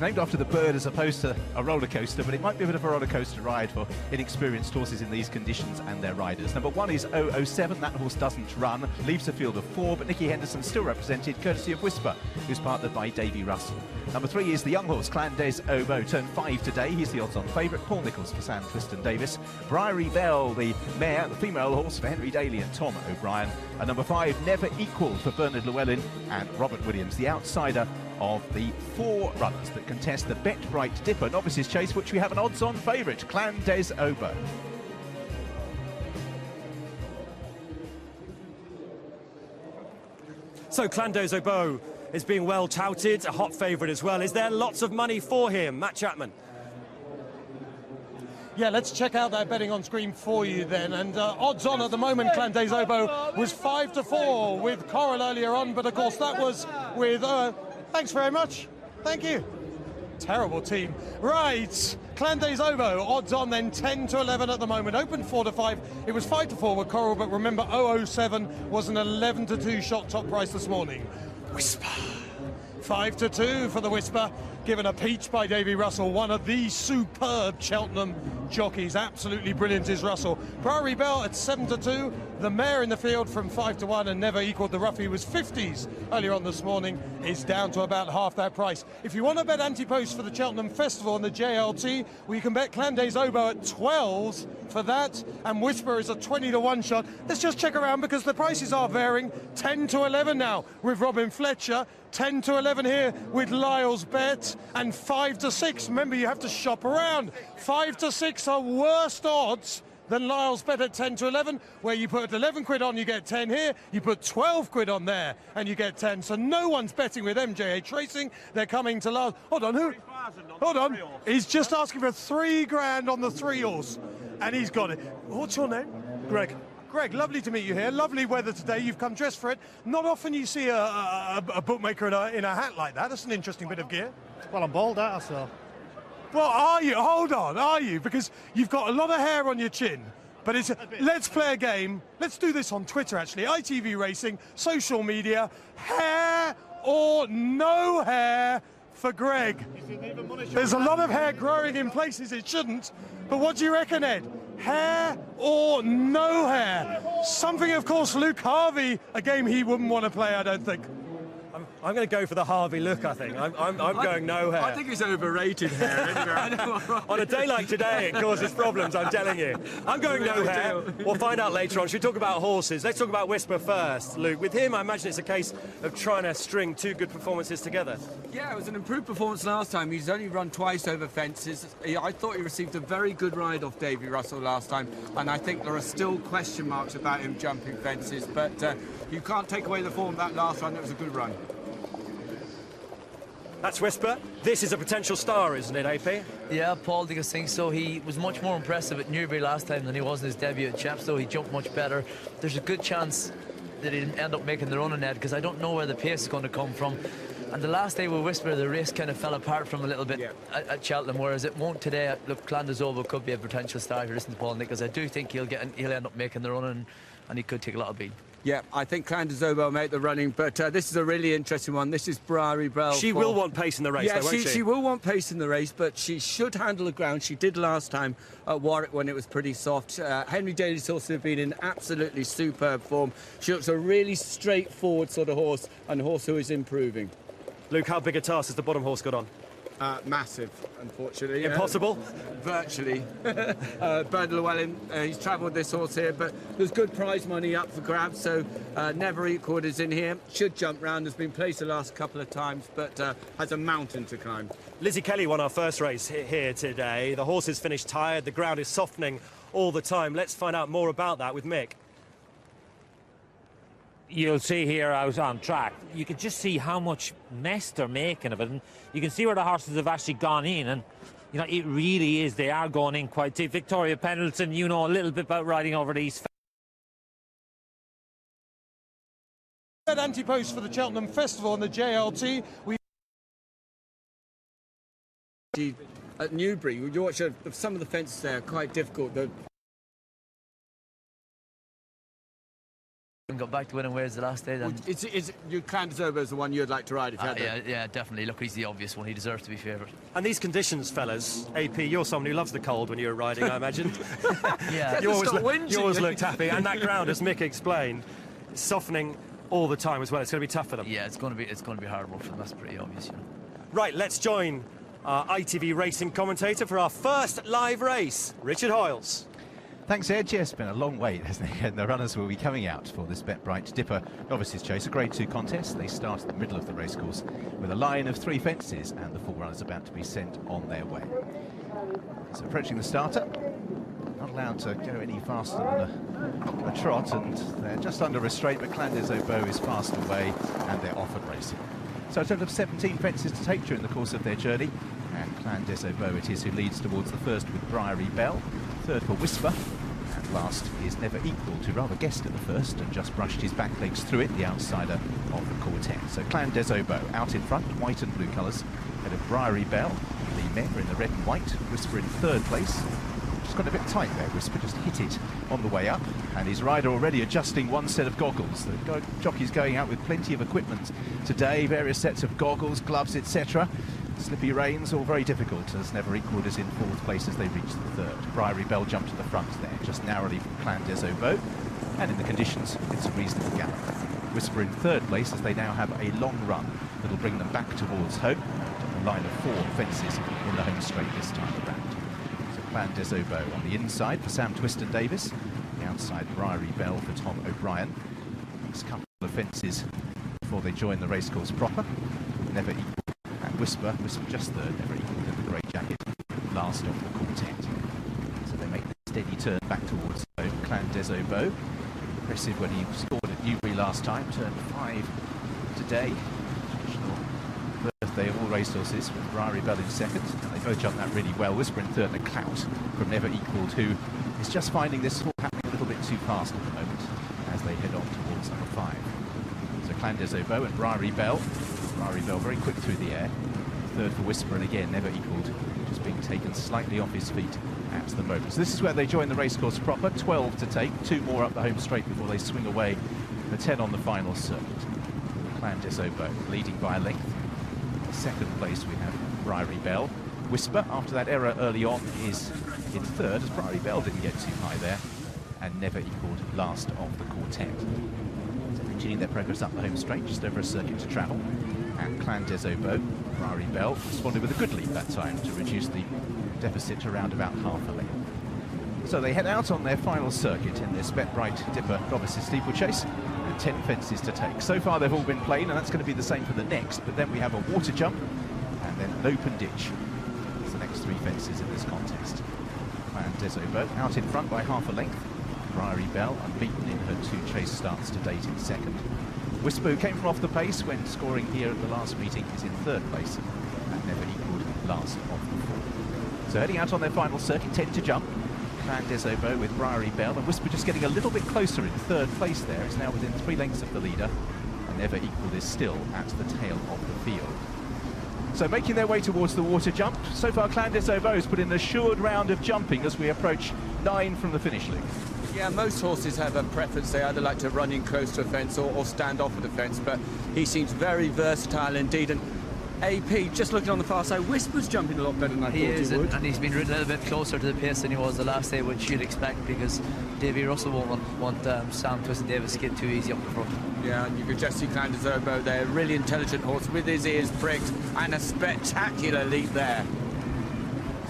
It's named after the bird as opposed to a roller coaster, but it might be a bit of a roller coaster ride for inexperienced horses in these conditions and their riders. Number 1 is Obeaux. That horse doesn't run, leaves a field of 4, but Nicky Henderson still represented, courtesy of Whisper, who's partnered by Davy Russell. Number 3 is the young horse, Clandes Obeaux, turned 5 today. He's the odds-on favourite. Paul Nicholls for Sam Twiston-Davis. Briery Belle, the mare, the female horse for Henry Daly and Tom O'Brien. And number 5, Never Equal for Bernard Llewellyn and Robert Williams, the outsider of the 4 runners that contest the Bet Bright Dipper Novices Chase, which we have an odds-on favourite, Clandes Obeaux. So Clandes Obeaux is being well touted, a hot favourite as well. Is there lots of money for him, Matt Chapman? Yeah, let's check out that betting on screen for you then. And odds on at the moment, Clandes Obeaux was 5-4 with Coral earlier on, but of course that was with... thanks very much. Thank you. Terrible team. Right, Clandes Obeaux, odds on then 10-11 at the moment. Open 4-5. It was 5-4 with Coral, but remember 007 was an 11-2 shot top price this morning. Whisper. 5-2 for the Whisper, given a peach by Davy Russell, one of the superb Cheltenham jockeys. Absolutely brilliant is Russell. Briery Belle at 7-2. The mare in the field from 5-1 and Never Equaled. The roughie was 50s earlier on this morning, is down to about half that price. If you want to bet anti-post for the Cheltenham Festival and the JLT, well, you can bet Clandes Obeaux at 12s for that, and Whisper is a 20-1 shot. Let's just check around because the prices are varying. 10-11 now with Robin Fletcher, 10-11 here with Lyle's Bet, and 5-6. Remember, you have to shop around. 5-6 are worse odds than Lyle's Bet at 10-11, where you put 11 quid on, you get 10 here, you put 12 quid on there, and you get 10. So no one's betting with MJH Racing. They're coming to Lyle's. Hold on, who? Hold on. He's just asking for 3 grand on the 3 horse, and he's got it. What's your name? Greg. Greg, lovely to meet you here. Lovely weather today. You've come dressed for it. Not often you see a bookmaker in a hat like that. That's an interesting bit of gear. Well, I'm bald, that so. Well, are you? Hold on, are you? Because you've got a lot of hair on your chin. But it's let's play a game. Let's do this on Twitter, actually. ITV Racing, social media. Hair or no hair for Greg? There's a lot of hair growing in places it shouldn't. But what do you reckon, Ed? Hair or no hair? Something, of course, Luke Harvey, a game he wouldn't want to play, I don't think. I'm going to go for the Harvey look, I think. I'm going no hair. I think it's overrated hair. On a day like today, it causes problems, I'm telling you. I'm going no hair. We'll find out later on. Should we talk about horses? Let's talk about Whisper first, Luke. With him, I imagine it's a case of trying to string 2 good performances together. Yeah, it was an improved performance last time. He's only run twice over fences. I thought he received a very good ride off Davy Russell last time, and I think there are still question marks about him jumping fences, but you can't take away the form of that last run. It was a good run. That's Whisper. This is a potential star, isn't it, AP? Yeah, Paul Diggers thinks so. He was much more impressive at Newbury last time than he was in his debut at Chepstow. He jumped much better. There's a good chance that he'll end up making the run on Ed, because I don't know where the pace is going to come from. And the last day with Whisper, the race kind of fell apart from a little bit at Cheltenham, whereas it won't today. Look, Clandes Obeaux could be a potential star if you listen to Paul Nichols. I do think he'll end up making the run, and he could take a lot of beat. Yeah, I think Clandes Obeaux will make the running, but this is a really interesting one. This is Briery Belle. She will want pace in the race, though, won't she? She will want pace in the race, but she should handle the ground. She did last time at Warwick when it was pretty soft. Henry Daly's horse have been in absolutely superb form. She looks a really straightforward sort of horse, and a horse who is improving. Luke, how big a task has the bottom horse got on? Massive, unfortunately. Impossible? Virtually. Bernard Llewellyn, he's travelled this horse here, but there's good prize money up for grabs, so Never Equaled is in here. Should jump round, has been placed the last couple of times, but has a mountain to climb. Lizzie Kelly won our first race here today. The horse is finished tired, the ground is softening all the time. Let's find out more about that with Mick. You'll see here out on track, you can just see how much mess they're making of it, and you can see where the horses have actually gone in, and you know, it really is, they are going in quite deep. Victoria Pendleton, you know a little bit about riding over these. Anti-post for the Cheltenham Festival and the JLT. At Newbury, you watch some of the fences there are quite difficult. and got back to winning ways the last day. Then Clan des Obeaux is the one you'd like to ride if you had yeah, definitely. Look, he's the obvious one. He deserves to be favourite. And these conditions, fellas, AP, you're someone who loves the cold when you were riding, I imagine. Yeah. you always looked happy, and that ground, as Mick explained, softening all the time as well. It's going to be tough for them. Yeah, it's going to be hard work for them. That's pretty obvious. You know. Right, let's join our ITV racing commentator for our first live race, Richard Hoyles. Thanks, Ed. Yes, it's been a long wait, hasn't it? And the runners will be coming out for this Bet Bright Dipper Novices Chase, a Grade 2 contest. They start at the middle of the racecourse with a line of 3 fences, and the 4 runners about to be sent on their way. So approaching the starter, not allowed to go any faster than a trot, and they're just under restraint, but Clan des Obeaux is fast away, and they're off and racing. So a total of 17 fences to take during the course of their journey, and Clan des Obeaux it is who leads towards the first with Briery, Belle, third for Whisper, and last is Never Equal, who rather guessed at the first and just brushed his back legs through it, the outsider of the quartet. So Clan des Obeaux out in front, white and blue colours, ahead of Briery, Belle, the men are in the red and white, Whisper in third place. Just got a bit tight there, Whisper just hit it on the way up, and his rider already adjusting one set of goggles. The jockey's going out with plenty of equipment today, various sets of goggles, gloves, etc. Slippy reins, all very difficult, as Never Equal is in fourth place as they reach the third. Briery, Belle jumped to the front there, just narrowly from Clan des Obeaux, and in the conditions, it's a reasonable gallop. Whisper in third place as they now have a long run that'll bring them back towards home. A line of 4 fences in the home straight this time around. So Clan des Obeaux on the inside for Sam Twiston-Davis, the outside Briery, Belle for Tom O'Brien. Next couple of fences before they join the racecourse proper. Never Equal and Whisper just third, Never Equal in the grey jacket, last of the quartet. So they make the steady turn back towards home. Clan des Obeaux, impressive when he scored at Newbury last time, turned 5 today. Traditional birthday of all racehorses with Briery, Belle in second, and they both jumped that really well. Whisper in third, and a clout from Never Equalled, who is just finding this all happening a little bit too fast at the moment as they head on towards number 5. So Clan des Obeaux and Briery, Belle. Briery, Belle very quick through the air. Third for Whisper, and again Never Equalled, just being taken slightly off his feet at the moment. So this is where they join the racecourse proper. 12 to take, 2 more up the home straight before they swing away the 10 on the final circuit. Clan des Obeaux leading by a length. In second place we have Briery, Belle. Whisper, after that error early on, is in third, as Briery, Belle didn't get too high there, and Never Equalled last of the quartet. So continuing their progress up the home straight, just over a circuit to travel. And Clan des Obeaux, Briery, Belle responded with a good lead that time to reduce the deficit to around about half a length. So they head out on their final circuit in this Bet Bright Dipper Novices Steeplechase, with 10 fences to take. So far they've all been plain, and that's going to be the same for the next, but then we have a water jump and then an open ditch. It's the next 3 fences in this contest. Clan des Obeaux out in front by half a length. Briery, Belle unbeaten in her 2 chase starts to date in second. Whisper, who came from off the pace when scoring here at the last meeting, is in third place, and Never Equalled last of the 4. So heading out on their final circuit, 10 to jump. Clan des Obeaux with Briery, Belle, and Whisper just getting a little bit closer in third place there. It's now within 3 lengths of the leader, and Never Equalled is still at the tail of the field. So making their way towards the water jump. So far Clan des Obeaux has put in an assured round of jumping as we approach 9 from the finish line. Yeah, most horses have a preference. They either like to run in close to a fence or stand off at a fence, but he seems very versatile indeed. And AP, just looking on the far side, Whisper's jumping a lot better than I thought he would. And he's been ridden a little bit closer to the pace than he was the last day, which you'd expect, because Davy Russell won't want Sam Twiston-Davis to get too easy up the front. Yeah, and you could just see Clan des Obeaux there, a really intelligent horse with his ears pricked, and a spectacular leap there.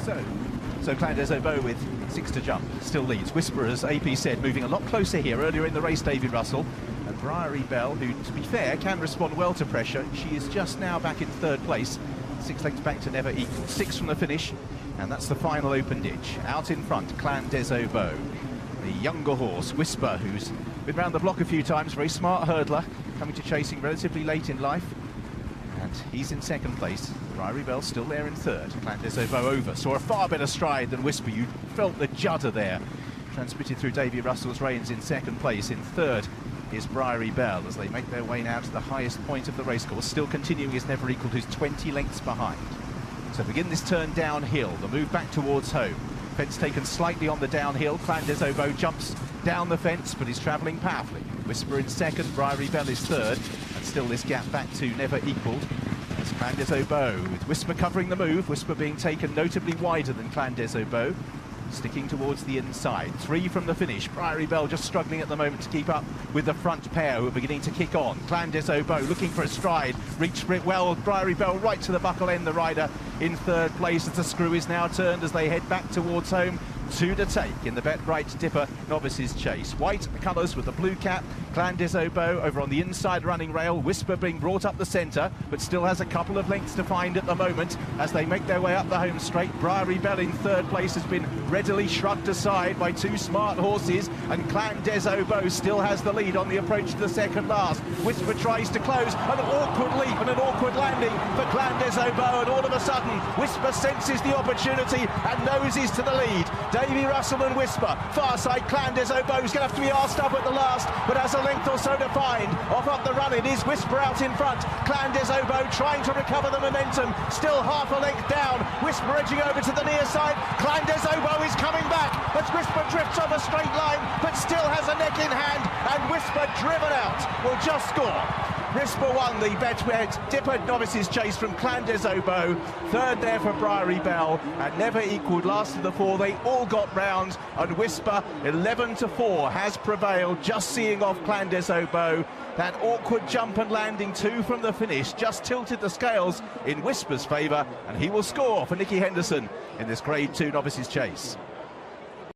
So Clan des Obeaux with 6 to jump, still leads. Whisper, as AP said, moving a lot closer here. Earlier in the race, Davy Russell. And Briery, Belle, who, to be fair, can respond well to pressure. She is just now back in third place. 6 lengths back to Never Equal. 6 from the finish, and that's the final open ditch. Out in front, Clan des Obeaux. The younger horse, Whisper, who's been round the block a few times, very smart hurdler, coming to chasing relatively late in life. And he's in second place. Briery, Belle still there in third. Clan des Obeaux over. Saw a far better stride than Whisper. You felt the judder there. Transmitted through Davy Russell's reins in second place. In third is Briery, Belle as they make their way now to the highest point of the racecourse. Still continuing is Never Equalled, who's 20 lengths behind. So begin this turn downhill. The move back towards home. Fence taken slightly on the downhill. Clan des Obeaux jumps down the fence, but he's travelling powerfully. Whisper in second, Briery Belle is third, and still this gap back to never equalled. It's Clan des Obeaux with Whisper covering the move, Whisper being taken notably wider than Clan des Obeaux, sticking towards the inside. 3 from the finish. Briery Belle just struggling at the moment to keep up with the front pair who are beginning to kick on. Clan des Obeaux looking for a stride, reached for it well. Briery Belle right to the buckle end, the rider in third place as the screw is now turned as they head back towards home. 2 to take in the Bet Bright Dipper Novices chase. White colours with the blue cap. Clan des Obeaux over on the inside running rail. Whisper being brought up the centre, but still has a couple of lengths to find at the moment as they make their way up the home straight. Briery Belle in third place has been readily shrugged aside by 2 smart horses, and Clan des Obeaux still has the lead on the approach to the second last. Whisper tries to close, an awkward leap and an awkward landing for Clan des Obeaux, and all of a sudden Whisper senses the opportunity and noses to the lead. Davy Russell and Whisper, far side Clan des Obeaux is going to have to be asked up at the last, but has a length or so to find. Off up the run it is, Whisper out in front. Clan des Obeaux trying to recover the momentum, still half a length down. Whisper edging over to the near side. Clan des Obeaux is coming back as Whisper drifts off a straight line, but still has a neck in hand, and Whisper driven out will just score. Whisper won the Bet Dipper Novices chase from Clan des Obeaux. Third there for Briery Belle, and never equalled last of the 4. They all got round, and Whisper 11-4 has prevailed, just seeing off Clan des Obeaux. That awkward jump and landing 2 from the finish just tilted the scales in Whisper's favour, and he will score for Nicky Henderson in this Grade 2 Novices chase.